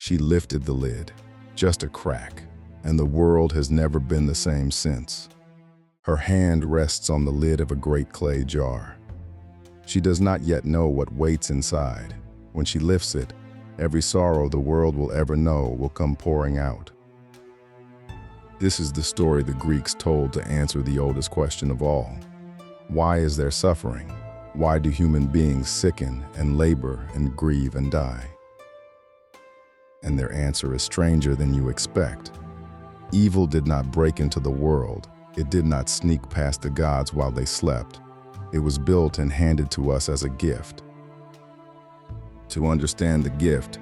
She lifted the lid, just a crack, and the world has never been the same since. Her hand rests on the lid of a great clay jar. She does not yet know what waits inside. When she lifts it, every sorrow the world will ever know will come pouring out. This is the story the Greeks told to answer the oldest question of all. Why is there suffering? Why do human beings sicken and labor and grieve and die? And their answer is stranger than you expect. Evil did not break into the world. It did not sneak past the gods while they slept. It was built and handed to us as a gift. To understand the gift,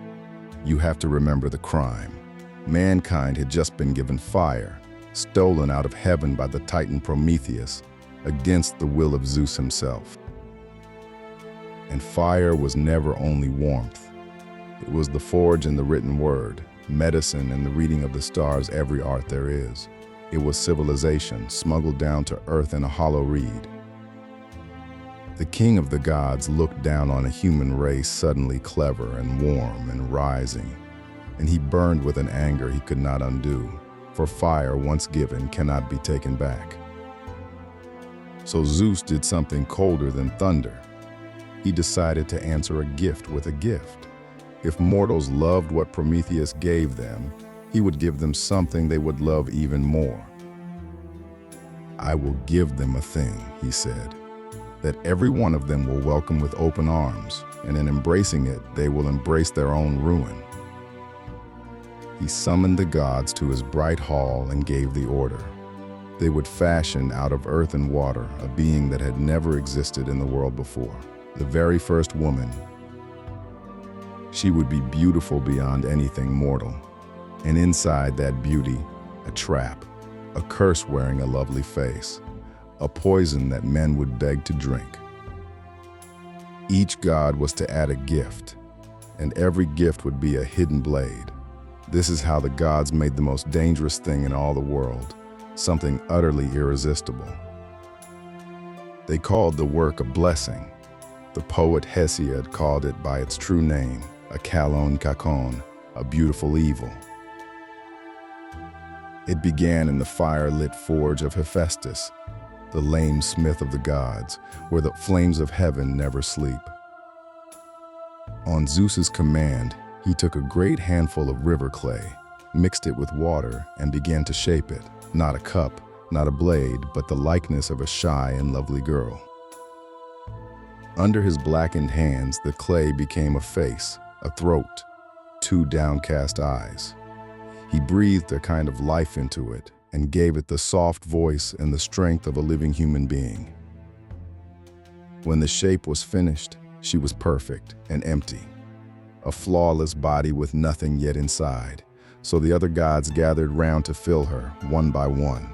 you have to remember the crime. Mankind had just been given fire, stolen out of heaven by the Titan Prometheus, against the will of Zeus himself. And fire was never only warmth. It was the forge and the written word, medicine and the reading of the stars, every art there is. It was civilization smuggled down to earth in a hollow reed. The king of the gods looked down on a human race suddenly clever and warm and rising, and he burned with an anger he could not undo, for fire once given cannot be taken back. So Zeus did something colder than thunder. He decided to answer a gift with a gift. If mortals loved what Prometheus gave them, he would give them something they would love even more. I will give them a thing, he said, that every one of them will welcome with open arms, and in embracing it, they will embrace their own ruin. He summoned the gods to his bright hall and gave the order. They would fashion out of earth and water a being that had never existed in the world before, the very first woman. She would be beautiful beyond anything mortal, and inside that beauty, a trap, a curse wearing a lovely face, a poison that men would beg to drink. Each god was to add a gift, and every gift would be a hidden blade. This is how the gods made the most dangerous thing in all the world, something utterly irresistible. They called the work a blessing. The poet Hesiod called it by its true name, a kalon kakon, a beautiful evil. It began in the fire-lit forge of Hephaestus, the lame smith of the gods, where the flames of heaven never sleep. On Zeus's command, he took a great handful of river clay, mixed it with water, and began to shape it, not a cup, not a blade, but the likeness of a shy and lovely girl. Under his blackened hands, the clay became a face, a throat, two downcast eyes. He breathed a kind of life into it and gave it the soft voice and the strength of a living human being. When the shape was finished, she was perfect and empty, a flawless body with nothing yet inside. So the other gods gathered round to fill her, one by one.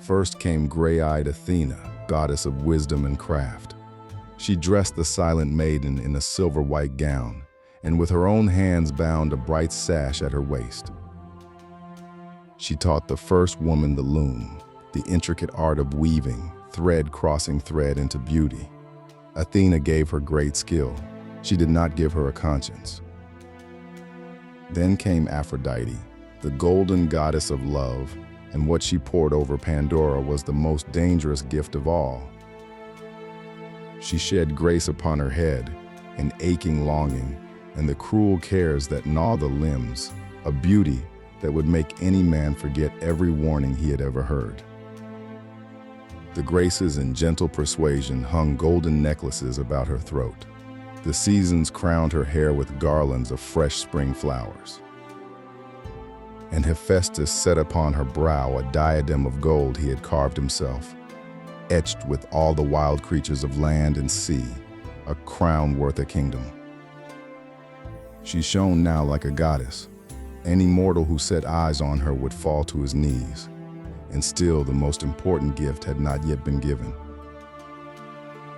First came gray-eyed Athena, goddess of wisdom and craft. She dressed the silent maiden in a silver-white gown, and with her own hands bound a bright sash at her waist. She taught the first woman the loom, the intricate art of weaving, thread crossing thread into beauty. Athena gave her great skill. She did not give her a conscience. Then came Aphrodite, the golden goddess of love, and what she poured over Pandora was the most dangerous gift of all. She shed grace upon her head, an aching longing, and the cruel cares that gnaw the limbs, a beauty that would make any man forget every warning he had ever heard. The graces and gentle persuasion hung golden necklaces about her throat. The seasons crowned her hair with garlands of fresh spring flowers. And Hephaestus set upon her brow a diadem of gold he had carved himself, etched with all the wild creatures of land and sea, a crown worth a kingdom. She shone now like a goddess. Any mortal who set eyes on her would fall to his knees, and still the most important gift had not yet been given.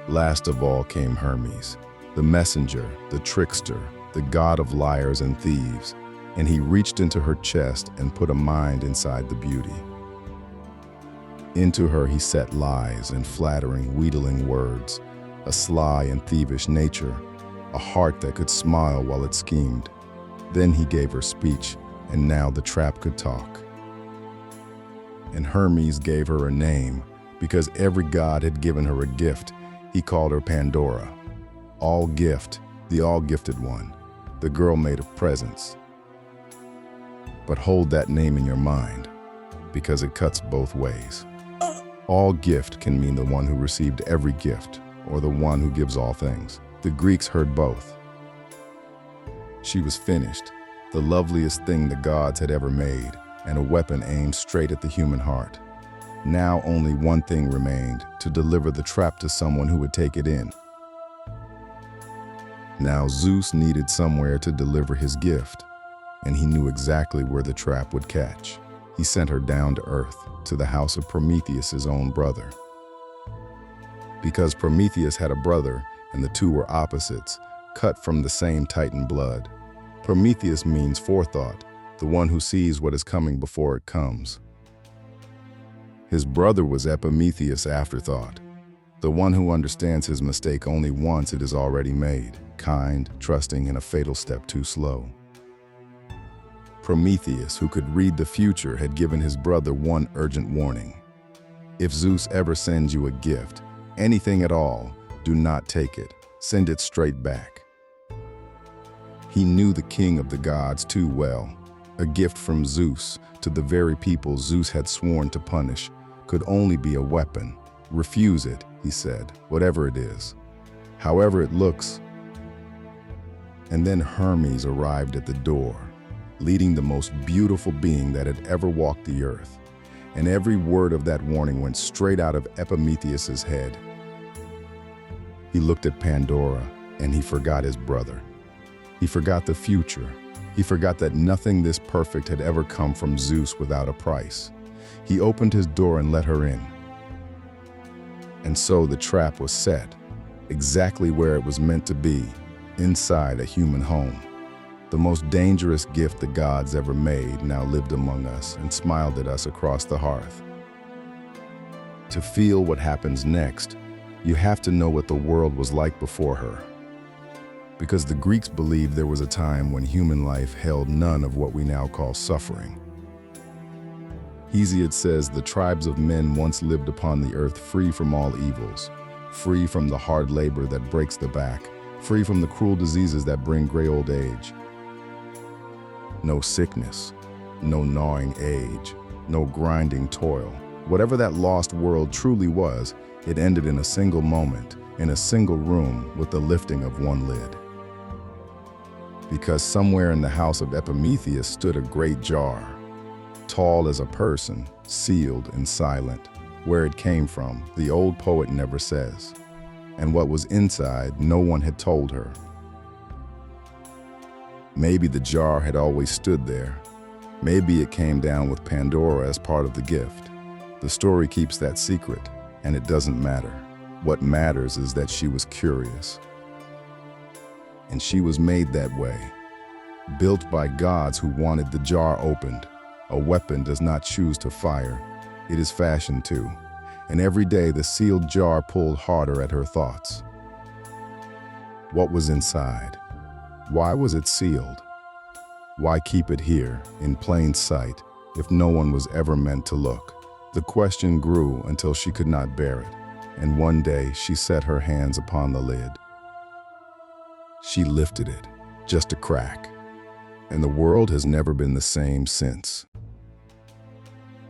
Last of all came Hermes, the messenger, the trickster, the god of liars and thieves, and he reached into her chest and put a mind inside the beauty. Into her he set lies and flattering, wheedling words, a sly and thievish nature, a heart that could smile while it schemed. Then he gave her speech, and now the trap could talk. And Hermes gave her a name, because every god had given her a gift. He called her Pandora. All gift, the all-gifted one, the girl made of presents. But hold that name in your mind, because it cuts both ways. All gift can mean the one who received every gift, or the one who gives all things. The Greeks heard both. She was finished, the loveliest thing the gods had ever made, and a weapon aimed straight at the human heart. Now only one thing remained, to deliver the trap to someone who would take it in. Now Zeus needed somewhere to deliver his gift, and he knew exactly where the trap would catch. He sent her down to earth, to the house of Prometheus, his own brother. Because Prometheus had a brother, and the two were opposites, cut from the same Titan blood. Prometheus means forethought, the one who sees what is coming before it comes. His brother was Epimetheus, afterthought, the one who understands his mistake only once it is already made, kind, trusting, and a fatal step too slow. Prometheus, who could read the future, had given his brother one urgent warning. If Zeus ever sends you a gift, anything at all, do not take it. Send it straight back. He knew the king of the gods too well. A gift from Zeus to the very people Zeus had sworn to punish could only be a weapon. Refuse it, he said, whatever it is, however it looks. And then Hermes arrived at the door, leading the most beautiful being that had ever walked the earth. And every word of that warning went straight out of Epimetheus's head. He looked at Pandora, and he forgot his brother. He forgot the future. He forgot that nothing this perfect had ever come from Zeus without a price. He opened his door and let her in. And so the trap was set, exactly where it was meant to be, inside a human home. The most dangerous gift the gods ever made now lived among us and smiled at us across the hearth. To feel what happens next, you have to know what the world was like before her. Because the Greeks believed there was a time when human life held none of what we now call suffering. Hesiod says the tribes of men once lived upon the earth free from all evils, free from the hard labor that breaks the back, free from the cruel diseases that bring gray old age. No sickness, no gnawing age, no grinding toil. Whatever that lost world truly was, it ended in a single moment, in a single room with the lifting of one lid. Because somewhere in the house of Epimetheus stood a great jar, tall as a person, sealed and silent. Where it came from, the old poet never says. And what was inside, no one had told her. Maybe the jar had always stood there. Maybe it came down with Pandora as part of the gift. The story keeps that secret, and it doesn't matter. What matters is that she was curious. And she was made that way, built by gods who wanted the jar opened. A weapon does not choose to fire, it is fashioned to. And every day the sealed jar pulled harder at her thoughts. What was inside? Why was it sealed? Why keep it here, in plain sight, if no one was ever meant to look? The question grew until she could not bear it, and one day she set her hands upon the lid. She lifted it, just a crack, and the world has never been the same since.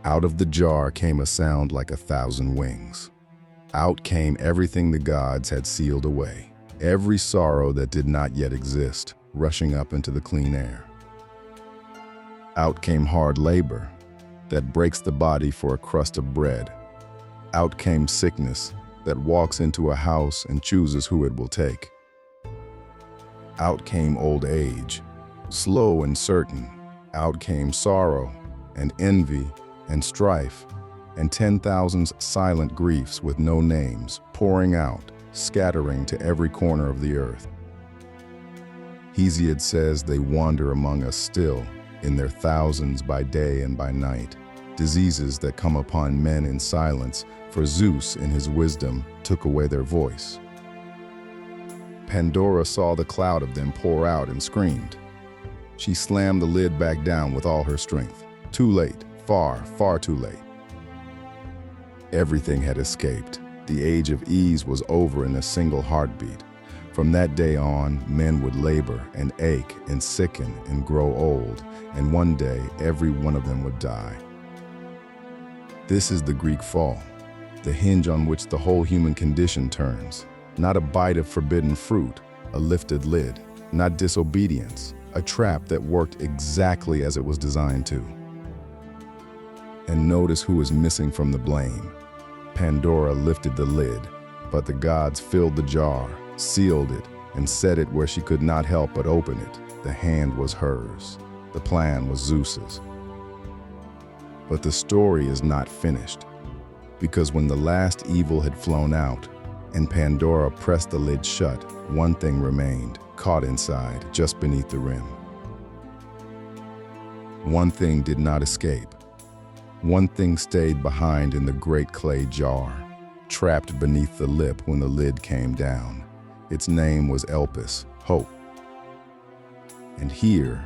Out of the jar came a sound like 1,000 wings. Out came everything the gods had sealed away, every sorrow that did not yet exist, rushing up into the clean air. Out came hard labor that breaks the body for a crust of bread. Out came sickness that walks into a house and chooses who it will take. Out came old age, slow and certain. Out came sorrow and envy and strife, and 10,000 silent griefs with no names, pouring out, scattering to every corner of the earth. Hesiod says they wander among us still, in their thousands by day and by night, diseases that come upon men in silence, for Zeus in his wisdom took away their voice. Pandora saw the cloud of them pour out and screamed, She slammed the lid back down with all her strength. Too late, far, far too late. Everything had escaped. The age of ease was over in a single heartbeat. From that day on, men would labor and ache and sicken and grow old, and one day every one of them would die. This is the Greek fall, the hinge on which the whole human condition turns. Not a bite of forbidden fruit, a lifted lid. Not disobedience, a trap that worked exactly as it was designed to. And notice who is missing from the blame. Pandora lifted the lid, but the gods filled the jar, sealed it, and set it where she could not help but open it. The hand was hers. The plan was Zeus's. But the story is not finished, because when the last evil had flown out and Pandora pressed the lid shut, one thing remained, caught inside, just beneath the rim. One thing did not escape. One thing stayed behind in the great clay jar, trapped beneath the lip when the lid came down. Its name was Elpis, hope. And here,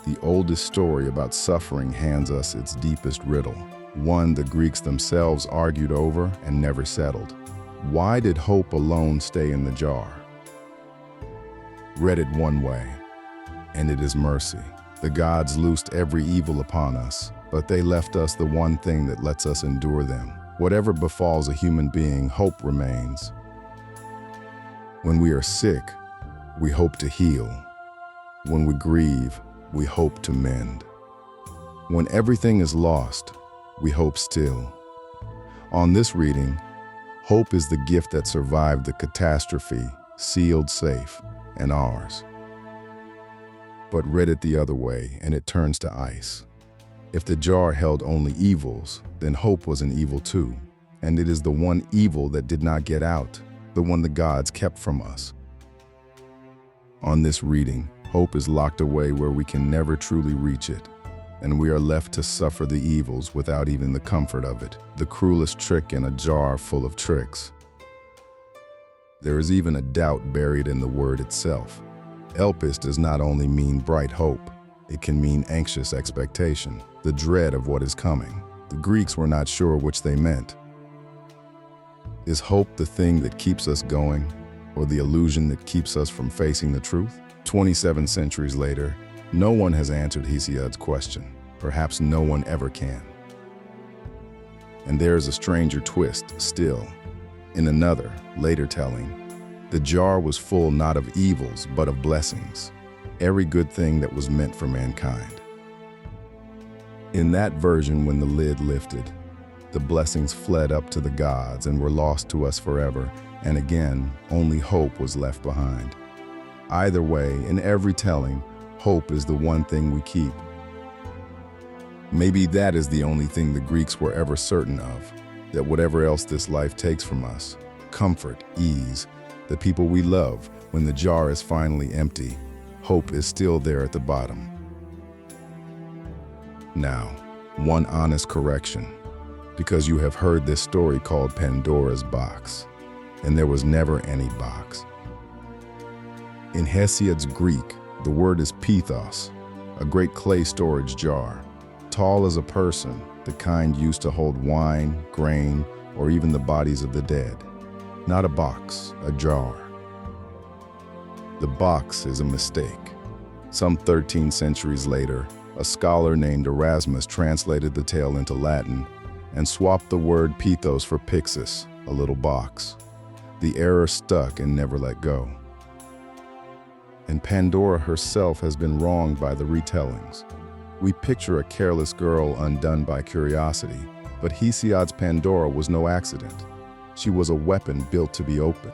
the oldest story about suffering hands us its deepest riddle, one the Greeks themselves argued over and never settled. Why did hope alone stay in the jar? Read it one way, and it is mercy. The gods loosed every evil upon us, but they left us the one thing that lets us endure them. Whatever befalls a human being, hope remains. When we are sick, we hope to heal. When we grieve, we hope to mend. When everything is lost, we hope still. On this reading, hope is the gift that survived the catastrophe, sealed safe, and ours. But read it the other way, and it turns to ice. If the jar held only evils, then hope was an evil too. And it is the one evil that did not get out, the one the gods kept from us. On this reading, hope is locked away where we can never truly reach it, and we are left to suffer the evils without even the comfort of it, the cruelest trick in a jar full of tricks. There is even a doubt buried in the word itself. Elpis does not only mean bright hope, it can mean anxious expectation, the dread of what is coming. The Greeks were not sure which they meant. Is hope the thing that keeps us going, or the illusion that keeps us from facing the truth? 27 centuries later, no one has answered Hesiod's question. Perhaps no one ever can. And there is a stranger twist still. In another, later telling, the jar was full not of evils, but of blessings, every good thing that was meant for mankind. In that version, when the lid lifted, the blessings fled up to the gods and were lost to us forever, and again, only hope was left behind. Either way, in every telling, hope is the one thing we keep. Maybe that is the only thing the Greeks were ever certain of, that whatever else this life takes from us, comfort, ease, the people we love, when the jar is finally empty, hope is still there at the bottom. Now, one honest correction, because you have heard this story called Pandora's box, and there was never any box. In Hesiod's Greek, the word is pithos, a great clay storage jar, tall as a person, the kind used to hold wine, grain, or even the bodies of the dead. Not a box, a jar. The box is a mistake. Some 13 centuries later, a scholar named Erasmus translated the tale into Latin and swapped the word pithos for pyxis, a little box. The error stuck and never let go. And Pandora herself has been wronged by the retellings. We picture a careless girl undone by curiosity, but Hesiod's Pandora was no accident. She was a weapon built to be opened.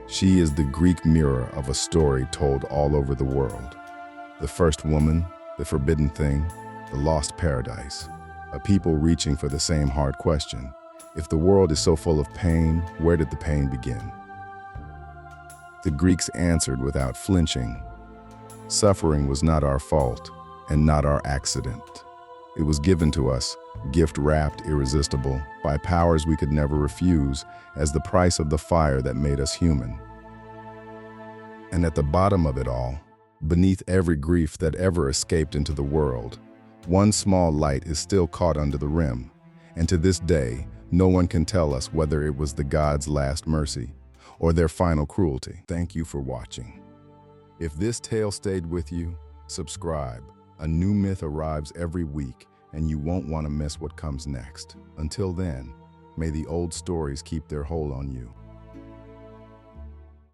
She is the Greek mirror of a story told all over the world. The first woman, the forbidden thing, the lost paradise. A people reaching for the same hard question. If the world is so full of pain, where did the pain begin? The Greeks answered without flinching. Suffering was not our fault and not our accident. It was given to us, gift-wrapped, irresistible, by powers we could never refuse, as the price of the fire that made us human. And at the bottom of it all, Beneath every grief that ever escaped into the world, one small light is still caught under the rim, and to this day, no one can tell us whether it was the gods' last mercy or their final cruelty. Thank you for watching. If this tale stayed with you, subscribe. A new myth arrives every week, and you won't want to miss what comes next. Until then, may the old stories keep their hold on you.